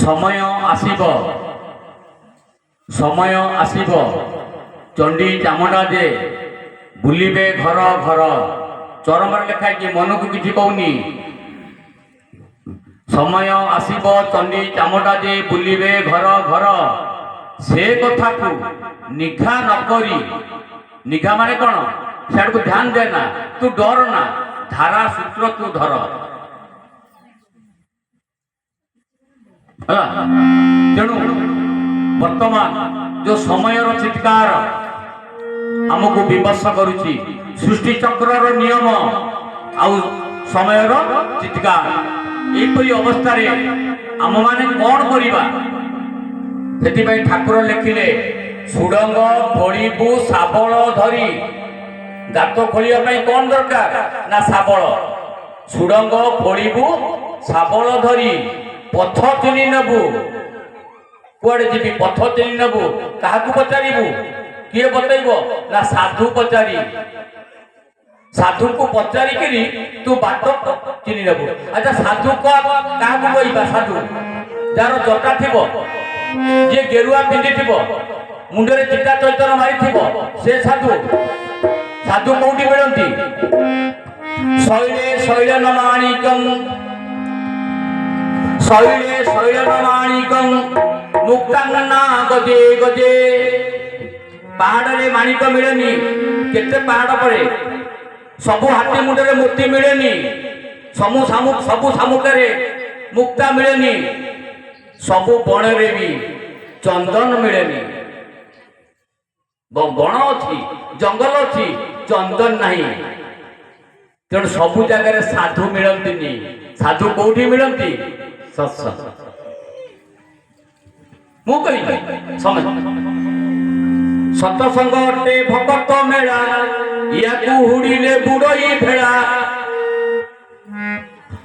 समय आसीब समय आसीब चंडी चामुंडा जे बुलिबे घर घर चरम लेखा कि मन को किसी कहूनी समय आसीब चंडी चामुंडा जे बुलिबे घर घर से कथा को निघा नकरी निघा माने कौन सियाड़ को ध्यान देना तू डर ना धारा सूत्र तू धर तेणु वर्तमान जो समय चित्कार आमको विवश करुच्ची सृष्टि चक्र नियम आउ समय चित्कार यहपरी अवस्था आम मैंने कौन करवा से ठाकुर लिखिले सुडंग खोलू शाबल धरी गात खोलिया कौन दरकार ना शाबल सुडंग खोलू शाबल धरी पथ चिन्ह नेबू कुआड़े जी पथ चिन्ह नेबू क्या पचारू किए बतईब ना साधु पचारि साधु को पचारिकी तू बाट चिन्ह नेबू अच्छा साधु क्या कहवा साधु जार जटा थी जी गेरुआ पिंधि मुंडे चिटा चैतन मारी से साधु साधु कौटी मिलती शैले शैलनमाणिकं शैले शैलनमाणिकं मुक्तांगना गजे गजे पहाड़ रे माणिक मिलेनी केते पहाड़ पड़े सबु हाथी मुंडे मोती मिलेनी सबु शामुकारे मुक्ता मिलेनी सबु बण रे भी चंदन मिलेनी बण अच्छी जंगल अच्छी चंदन नहीं तेणु सबु जगह साधु मिलती साधु कौटी मिलती मु कही सतसंग अटे भगत मेला या हुड़िले बुड़ई भेड़ा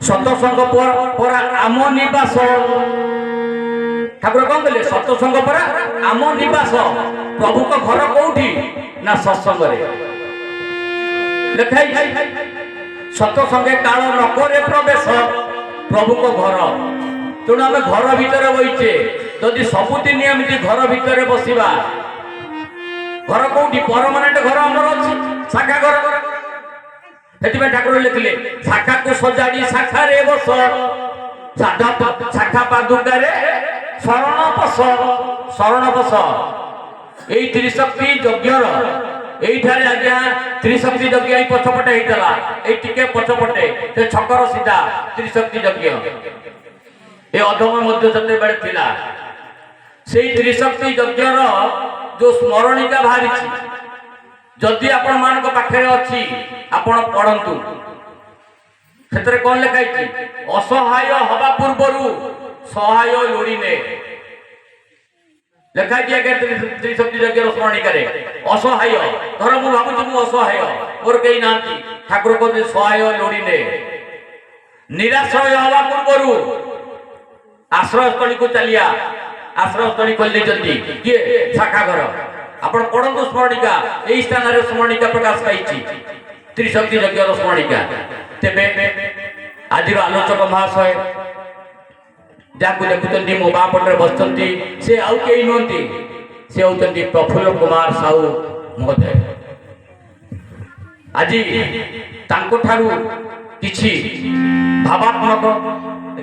सतसंग पर आम निवास ठाकुर कौन कहले सतसंग पर आम निवास प्रभु को घर कौटी ना सत्संग लिखाई सतसंगे काल नकरे प्रवेश प्रभु को घर तेणु आम घर भितर बहीचे जदि सबुदिन एमती घर भितर बसवा घर कौटी परमानेंट घर आमर अच्छी शाखा घर से ठाकुर लिखिले शाखा को सजाड़ी शाखा रे बस शाखा पादुका शरण बस यही त्रिशक्ति यज्ञर এইঠারে আজ্ঞা ত্রিশক্তি যজ্ঞ এই পছপটে হইতলা এই টিকে পছপটে সে ছকর সিধা ত্রিশক্তি যজ্ঞ এই অধম মধ্য যেতেবেলে ଥିଲା সেই ত্রিশক্তি যজ্ঞর जो स्मरणिका बाहरी जदि आपण मान पाखे अच्छी आपण पढ़ंतु से कौन लिखाई असहाय हवा पूर्वर सहाय लोड़ीने लिखाई त्रिशक्ति यज्ञ स्मरणिका असहाय धर मु भावुँ मु असहाय मोर कहीं ना ठाकुर कहते सहाय लोड़ीने निराश्रय हवा पूर्वर आश्रयस्थली को चलिया आश्रयस्थली खोली किए शाखा घर आपण पढ़ंतु स्मरणिका यही स्थान स्मरणिका प्रकाश पाई त्रिशक्ति यज्ञ स्मरणिका तेबे आज आलोचक महाशय जहाँ देखुं मो बापटे बसती से आउ कई नुहति से होती प्रफुल्ल कुमार साहू महोदय आज किछि भावात्मक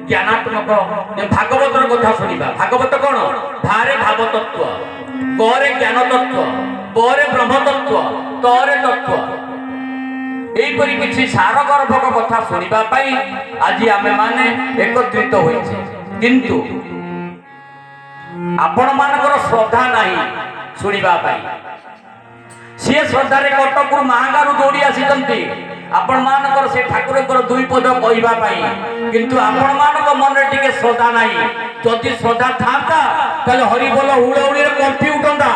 ज्ञानात्मक भागवत कथा शुणा भागवत कौन भारे भावतत्व गरे ज्ञान तत्व बरे ब्रह्मतत्व तरे तत्व यहीपरि किछि सारगर्भक कथा शुणा आज आमे माने एकत्रित होइछे किंतु आपण मानकर श्रद्धा नहीं शुणा सी श्रद्धारे कटक महागारू दौड़ी आसी आपण मानकर से ठाकुर दुई पद कहवाई किंतु आपण मानक मन टिके श्रद्धा नहीं जदि श्रद्धा था हरिबोल हुड़हुड़ी कंपी उठंता।